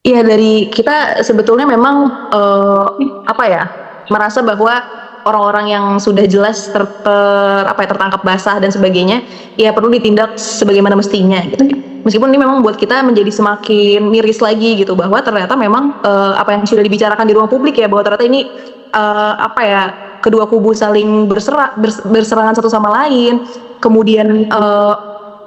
Iya, dari kita sebetulnya memang, apa ya, merasa bahwa orang-orang yang sudah jelas tertangkap basah dan sebagainya, ya perlu ditindak sebagaimana mestinya gitu ya. Meskipun ini memang buat kita menjadi semakin miris lagi gitu, bahwa ternyata memang, apa yang sudah dibicarakan di ruang publik ya, bahwa ternyata ini, apa ya, kedua kubu saling berserangan satu sama lain, kemudian,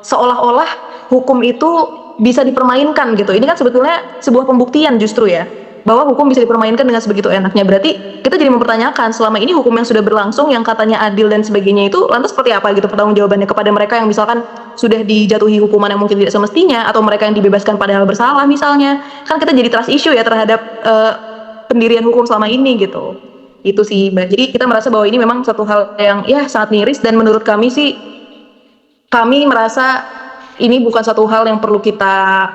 seolah-olah hukum itu bisa dipermainkan gitu. Ini kan sebetulnya sebuah pembuktian justru ya, bahwa hukum bisa dipermainkan dengan sebegitu enaknya. Berarti kita jadi mempertanyakan selama ini hukum yang sudah berlangsung yang katanya adil dan sebagainya itu lantas seperti apa gitu pertanggungjawabannya kepada mereka yang misalkan sudah dijatuhi hukuman yang mungkin tidak semestinya, atau mereka yang dibebaskan padahal bersalah misalnya. Kan kita jadi trust issue ya terhadap pendirian hukum selama ini gitu. Itu sih Mbak. Jadi kita merasa bahwa ini memang satu hal yang ya sangat miris, dan menurut kami sih, kami merasa ini bukan satu hal yang perlu kita,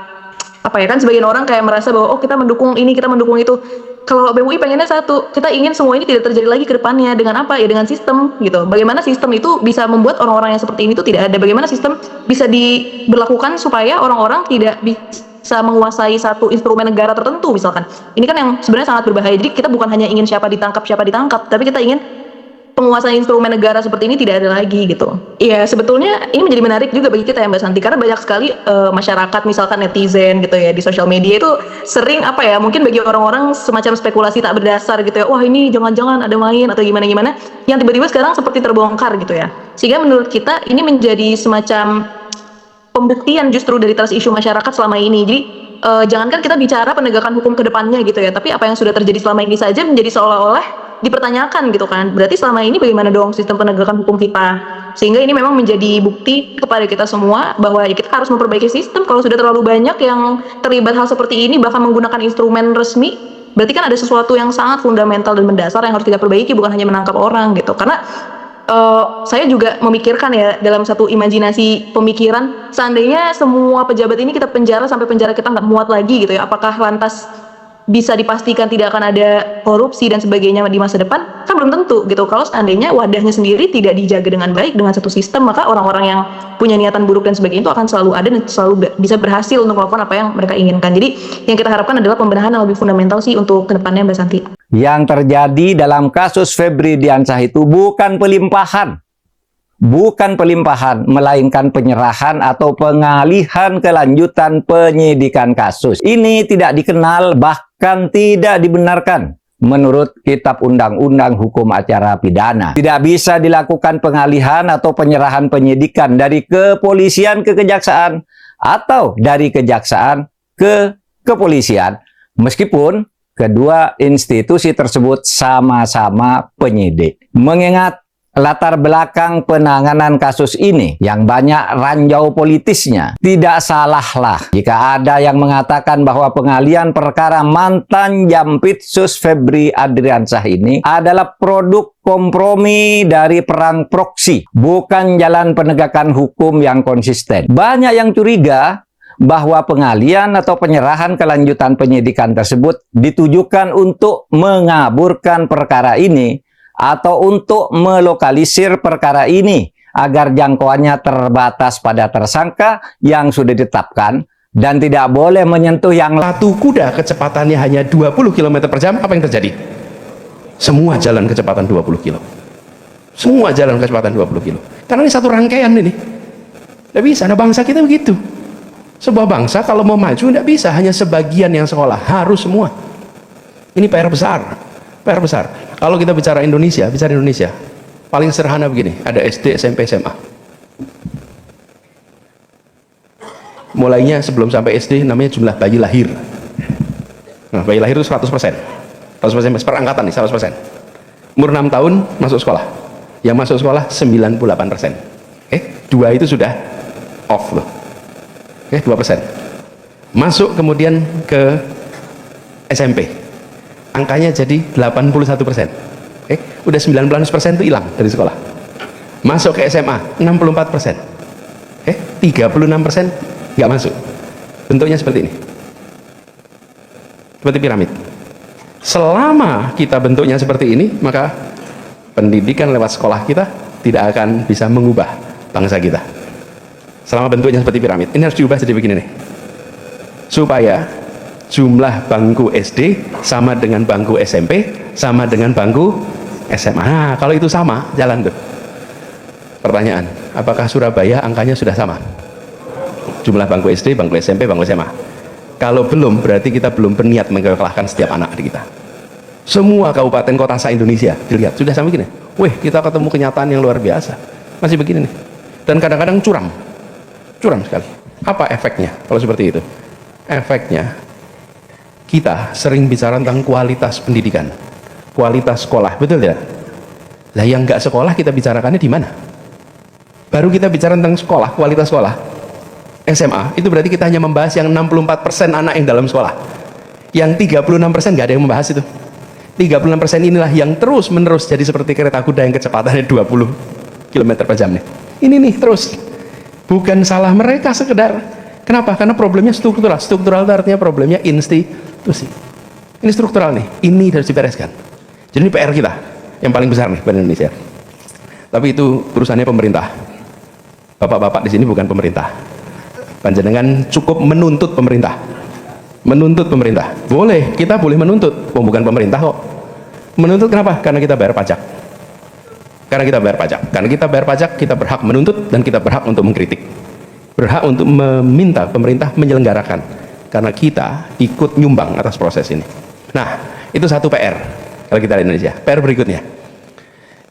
apa ya, kan sebagian orang kayak merasa bahwa oh kita mendukung ini, kita mendukung itu. Kalau BEM UI pengennya satu, kita ingin semua ini tidak terjadi lagi ke depannya. Dengan apa? Ya dengan sistem gitu. Bagaimana sistem itu bisa membuat orang-orang yang seperti ini tuh tidak ada. Bagaimana sistem bisa diberlakukan supaya orang-orang tidak bisa menguasai satu instrumen negara tertentu misalkan. Ini kan yang sebenarnya sangat berbahaya. Jadi kita bukan hanya ingin siapa ditangkap, tapi kita ingin penguasaan instrumen negara seperti ini tidak ada lagi gitu. Iya, sebetulnya ini menjadi menarik juga bagi kita ya Mbak Santi, karena banyak sekali masyarakat misalkan netizen gitu ya di sosial media itu sering apa ya, mungkin bagi orang-orang semacam spekulasi tak berdasar gitu ya, wah ini jangan-jangan ada main atau gimana-gimana, yang tiba-tiba sekarang seperti terbongkar gitu ya. Sehingga menurut kita ini menjadi semacam pembuktian justru dari trust issue masyarakat selama ini. Jadi jangankan kita bicara penegakan hukum ke depannya gitu ya, tapi apa yang sudah terjadi selama ini saja menjadi seolah-olah dipertanyakan gitu kan. Berarti selama ini bagaimana dong sistem penegakan hukum kita? Sehingga ini memang menjadi bukti kepada kita semua bahwa ya kita harus memperbaiki sistem. Kalau sudah terlalu banyak yang terlibat hal seperti ini bahkan menggunakan instrumen resmi, berarti kan ada sesuatu yang sangat fundamental dan mendasar yang harus kita perbaiki, bukan hanya menangkap orang gitu. Karena saya juga memikirkan ya dalam satu imajinasi pemikiran, seandainya semua pejabat ini kita penjara sampai penjara kita nggak muat lagi gitu ya, apakah lantas bisa dipastikan tidak akan ada korupsi dan sebagainya di masa depan? Kan belum tentu gitu. Kalau seandainya wadahnya sendiri tidak dijaga dengan baik dengan satu sistem, maka orang-orang yang punya niatan buruk dan sebagainya itu akan selalu ada dan selalu bisa berhasil untuk melakukan apa yang mereka inginkan. Jadi yang kita harapkan adalah pembenahan yang lebih fundamental sih untuk kedepannya Mbak Santi. Yang terjadi dalam kasus Febri Diansyah itu bukan pelimpahan. Bukan pelimpahan, melainkan penyerahan atau pengalihan kelanjutan penyidikan kasus. Ini tidak dikenal, bahkan tidak dibenarkan menurut Kitab Undang-Undang Hukum Acara Pidana. Tidak bisa dilakukan pengalihan atau penyerahan penyidikan dari kepolisian ke kejaksaan atau dari kejaksaan ke kepolisian, meskipun kedua institusi tersebut sama-sama penyidik. Mengingat latar belakang penanganan kasus ini yang banyak ranjau politisnya, tidak salahlah jika ada yang mengatakan bahwa pengalihan perkara mantan Jampitsus Febri Diansyah ini adalah produk kompromi dari perang proksi, bukan jalan penegakan hukum yang konsisten. Banyak yang curiga bahwa pengalihan atau penyerahan kelanjutan penyidikan tersebut ditujukan untuk mengaburkan perkara ini atau untuk melokalisir perkara ini agar jangkauannya terbatas pada tersangka yang sudah ditetapkan dan tidak boleh menyentuh yang satu kuda kecepatannya hanya 20 km per jam, apa yang terjadi? Semua jalan kecepatan 20 km. Semua jalan kecepatan 20 km. Karena ini satu rangkaian ini. Tidak bisa, nah bangsa kita begitu. Sebuah bangsa kalau mau maju tidak bisa hanya sebagian yang sekolah, harus semua. Ini PR besar. PR besar. Kalau kita bicara Indonesia, paling sederhana begini, ada SD, SMP, SMA. Mulainya sebelum sampai SD namanya jumlah bayi lahir. Nah, bayi lahir itu 100%. 100% perangkatan nih, 100%. Umur 6 tahun masuk sekolah. Yang masuk sekolah 98%. 2 itu sudah off loh. 2%. Masuk kemudian ke SMP. Angkanya jadi 81%. Udah 19% itu hilang dari sekolah. Masuk ke SMA 64%. 36% nggak masuk. Bentuknya seperti ini. Seperti piramid. Selama kita bentuknya seperti ini, maka pendidikan lewat sekolah kita tidak akan bisa mengubah bangsa kita. Selama bentuknya seperti piramid. Ini harus diubah jadi begini nih. Supaya jumlah bangku SD sama dengan bangku SMP sama dengan bangku SMA. Nah, kalau itu sama, jalan tuh. Pertanyaan, apakah Surabaya angkanya sudah sama? Jumlah bangku SD, bangku SMP, bangku SMA. Kalau belum, berarti kita belum berniat mengalahkan setiap anak di kita. Semua kabupaten kota se-Indonesia dilihat sudah sama gini. Wih, kita ketemu kenyataan yang luar biasa. Masih begini nih. Dan kadang-kadang curam sekali. Apa efeknya kalau seperti itu? Efeknya kita sering bicara tentang kualitas pendidikan, kualitas sekolah, betul ya? Lah yang nggak sekolah kita bicarakannya di mana? Baru kita bicara tentang sekolah, kualitas sekolah SMA, itu berarti kita hanya membahas yang 64% anak yang dalam sekolah. Yang 36% nggak ada yang membahas itu. 36% inilah yang terus menerus jadi seperti kereta kuda yang kecepatannya 20 km per jam nih. Ini nih terus. Bukan salah mereka sekedar. Kenapa? Karena problemnya struktural. Struktural itu artinya problemnya institusi. Ini struktural nih. Ini harus dibereskan. Jadi ini PR kita yang paling besar nih pada Indonesia. Tapi itu urusannya pemerintah. Bapak-bapak di sini bukan pemerintah. Panjenengan cukup menuntut pemerintah. Menuntut pemerintah. Boleh, kita boleh menuntut. Bukan pemerintah kok. Menuntut kenapa? Karena kita bayar pajak. Karena kita bayar pajak. Karena kita bayar pajak, kita berhak menuntut dan kita berhak untuk mengkritik. Berhak untuk meminta pemerintah menyelenggarakan. Karena kita ikut nyumbang atas proses ini. Nah, itu satu PR kalau kita di Indonesia. PR berikutnya.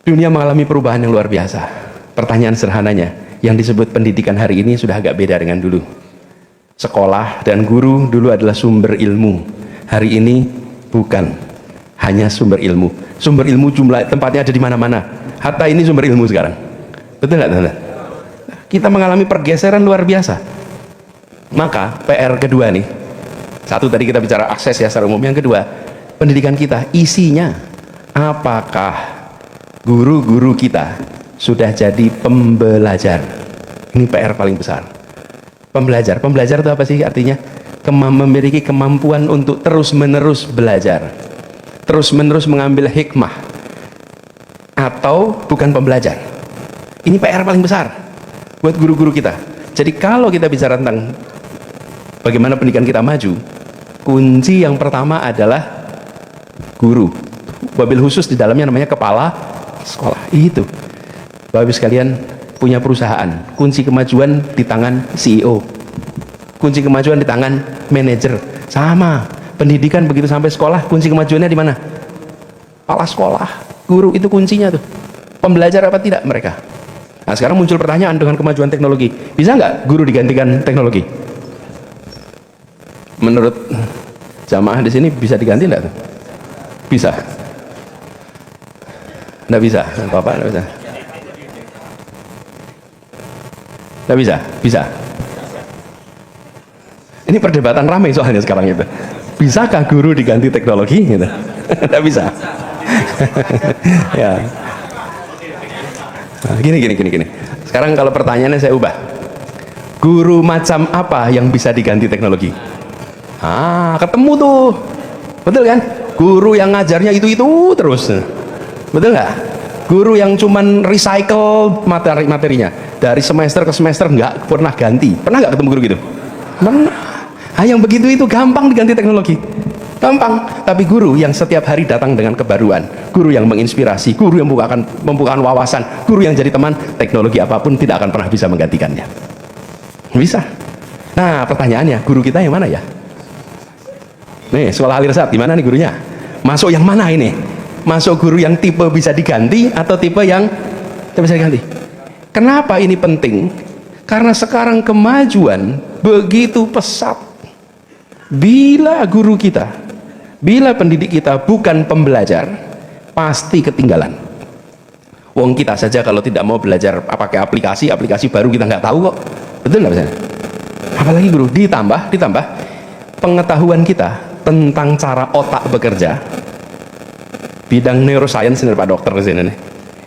Dunia mengalami perubahan yang luar biasa. Pertanyaan sederhananya, yang disebut pendidikan hari ini sudah agak beda dengan dulu. Sekolah dan guru dulu adalah sumber ilmu. Hari ini bukan hanya sumber ilmu. Sumber ilmu jumlah tempatnya ada di mana-mana. Hatta ini sumber ilmu sekarang. Betul nggak, teman-teman? Kita mengalami pergeseran luar biasa. Maka PR kedua nih. Satu tadi kita bicara akses ya secara umum. Yang kedua, pendidikan kita isinya apakah guru-guru kita sudah jadi pembelajar? Ini PR paling besar. Pembelajar itu apa sih artinya? Memiliki kemampuan untuk terus-menerus belajar, terus-menerus mengambil hikmah, atau bukan pembelajar. Ini PR paling besar buat guru-guru kita. Jadi kalau kita bicara tentang bagaimana pendidikan kita maju, kunci yang pertama adalah guru. Wabil khusus di dalamnya namanya kepala sekolah. Itu Bapak Ibu sekalian, punya perusahaan, kunci kemajuan di tangan CEO, kunci kemajuan di tangan manajer. Sama pendidikan, begitu sampai sekolah, kunci kemajuannya di mana? Kepala sekolah, guru, itu kuncinya tuh. Pembelajar apa tidak mereka? Nah sekarang muncul pertanyaan dengan kemajuan teknologi, bisa nggak guru digantikan teknologi? Menurut jamaah di sini bisa diganti nggak tuh? Bisa? Nggak bisa, Bapak nggak bisa. Nggak bisa? Bisa. Ini perdebatan ramai soalnya sekarang itu. Bisakah guru diganti teknologi? Gitu. Nggak bisa. Ya. Nah, gini. Sekarang kalau pertanyaannya saya ubah. Guru macam apa yang bisa diganti teknologi? Ketemu tuh. Betul kan? Guru yang ngajarnya itu terus. Betul nggak? Guru yang cuman recycle materinya. Dari semester ke semester nggak pernah ganti. Pernah nggak ketemu guru gitu? Pernah. Yang begitu itu gampang diganti teknologi. Gampang. Tapi guru yang setiap hari datang dengan kebaruan, guru yang menginspirasi, guru yang membukakan wawasan, guru yang jadi teman, teknologi apapun tidak akan pernah bisa menggantikannya. Bisa. Nah, pertanyaannya, guru kita yang mana ya? Nih, sekolah Al-Irsyad, di mana nih gurunya? Masuk yang mana ini? Masuk guru yang tipe bisa diganti atau tipe yang tidak bisa diganti? Kenapa ini penting? Karena sekarang kemajuan begitu pesat. Bila guru kita, bila pendidik kita bukan pembelajar, pasti ketinggalan. Wong kita saja kalau tidak mau belajar pakai aplikasi baru kita nggak tahu kok. Betul nggak misalnya? Apalagi guru, ditambah pengetahuan kita tentang cara otak bekerja. Bidang neuroscience ini Pak Dokter kesini nih.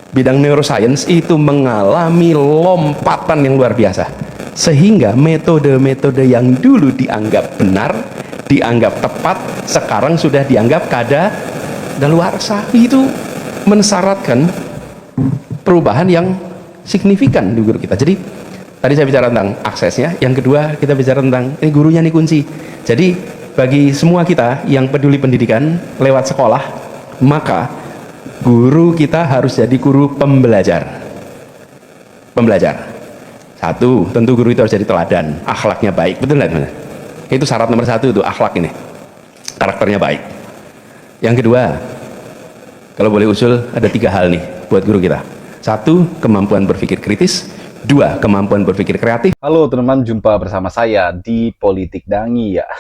Bidang neuroscience itu mengalami lompatan yang luar biasa, sehingga metode-metode yang dulu dianggap benar, dianggap tepat, sekarang sudah dianggap kadaluarsa. Itu mensyaratkan perubahan yang signifikan di guru kita. Jadi tadi saya bicara tentang aksesnya, yang kedua kita bicara tentang ini gurunya nih kunci. Jadi bagi semua kita yang peduli pendidikan lewat sekolah, maka guru kita harus jadi guru pembelajar. Satu, tentu guru itu harus jadi teladan, akhlaknya baik, betul nggak? Itu syarat nomor satu, itu akhlak ini, karakternya baik. Yang kedua, kalau boleh usul, ada 3 hal nih buat guru kita. Satu, kemampuan berpikir kritis. 2, kemampuan berpikir kreatif. Halo teman-teman, jumpa bersama saya di Politik Dangi ya.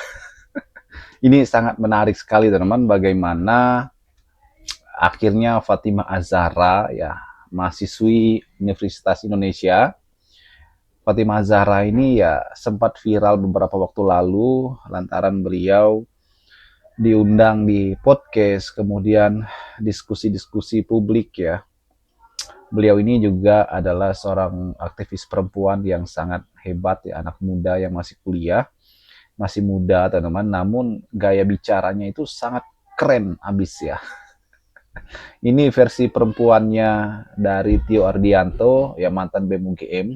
Ini sangat menarik sekali teman-teman, bagaimana akhirnya Fatimah Az-Zahra ya, mahasiswi Universitas Indonesia. Fatimah Az-Zahra ini ya sempat viral beberapa waktu lalu lantaran beliau diundang di podcast, kemudian diskusi-diskusi publik ya. Beliau ini juga adalah seorang aktivis perempuan yang sangat hebat ya, anak muda yang masih kuliah, masih muda teman-teman, namun gaya bicaranya itu sangat keren abis ya. Ini versi perempuannya dari Tio Ardianto, ya mantan BEM UGM.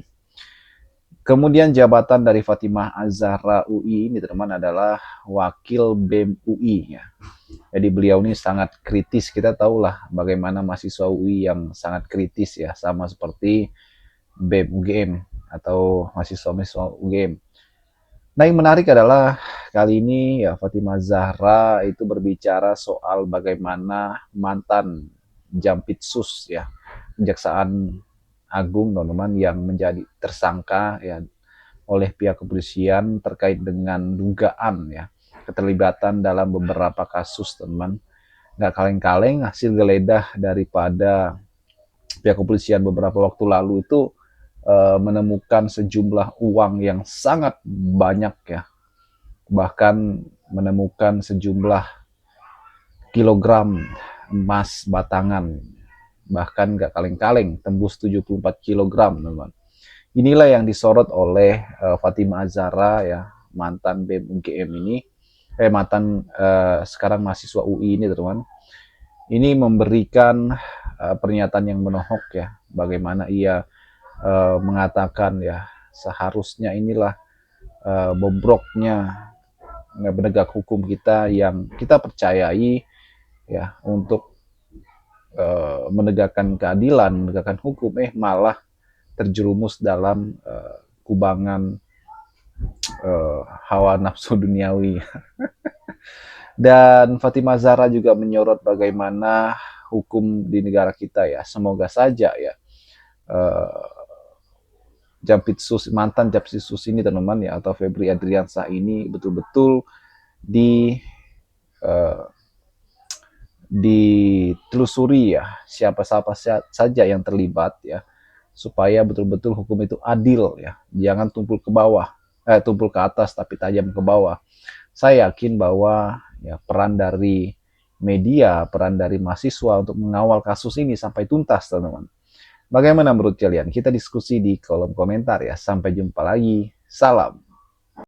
Kemudian jabatan dari Fatimah Az-Zahra UI ini teman-teman adalah wakil BEM UI ya. Jadi beliau ini sangat kritis, kita tahulah bagaimana mahasiswa UI yang sangat kritis ya, sama seperti BEM UGM atau mahasiswa-mahasiswa UGM. Nah yang menarik adalah kali ini ya Fatimah Az-Zahra itu berbicara soal bagaimana mantan Jampitsus ya, Kejaksaan Agung teman-teman yang menjadi tersangka ya oleh pihak kepolisian terkait dengan dugaan ya keterlibatan dalam beberapa kasus teman. Nggak kaleng-kaleng hasil geledah daripada pihak kepolisian beberapa waktu lalu itu menemukan sejumlah uang yang sangat banyak ya, bahkan menemukan sejumlah kilogram emas batangan, bahkan nggak kaleng-kaleng tembus 74 kilogram teman-teman. Inilah yang disorot oleh Fatimah Az-Zahra ya, mantan BEM UGM ini, mantan sekarang mahasiswa UI ini teman-teman. Ini memberikan pernyataan yang menohok ya, bagaimana ia mengatakan ya seharusnya inilah bobroknya penegak hukum kita yang kita percayai ya untuk menegakkan keadilan, menegakkan hukum, malah terjerumus dalam kubangan hawa nafsu duniawi. Dan Fatimah Az-Zahra juga menyorot bagaimana hukum di negara kita ya, semoga saja ya mantan Jampitsus ini teman-teman ya, atau Febri Adriansah ini betul-betul ditelusuri ya, siapa-siapa saja yang terlibat ya, supaya betul-betul hukum itu adil ya, jangan tumpul ke bawah, tumpul ke atas tapi tajam ke bawah. Saya yakin bahwa ya peran dari media, peran dari mahasiswa untuk mengawal kasus ini sampai tuntas teman-teman. Bagaimana menurut kalian? Kita diskusi di kolom komentar ya. Sampai jumpa lagi. Salam.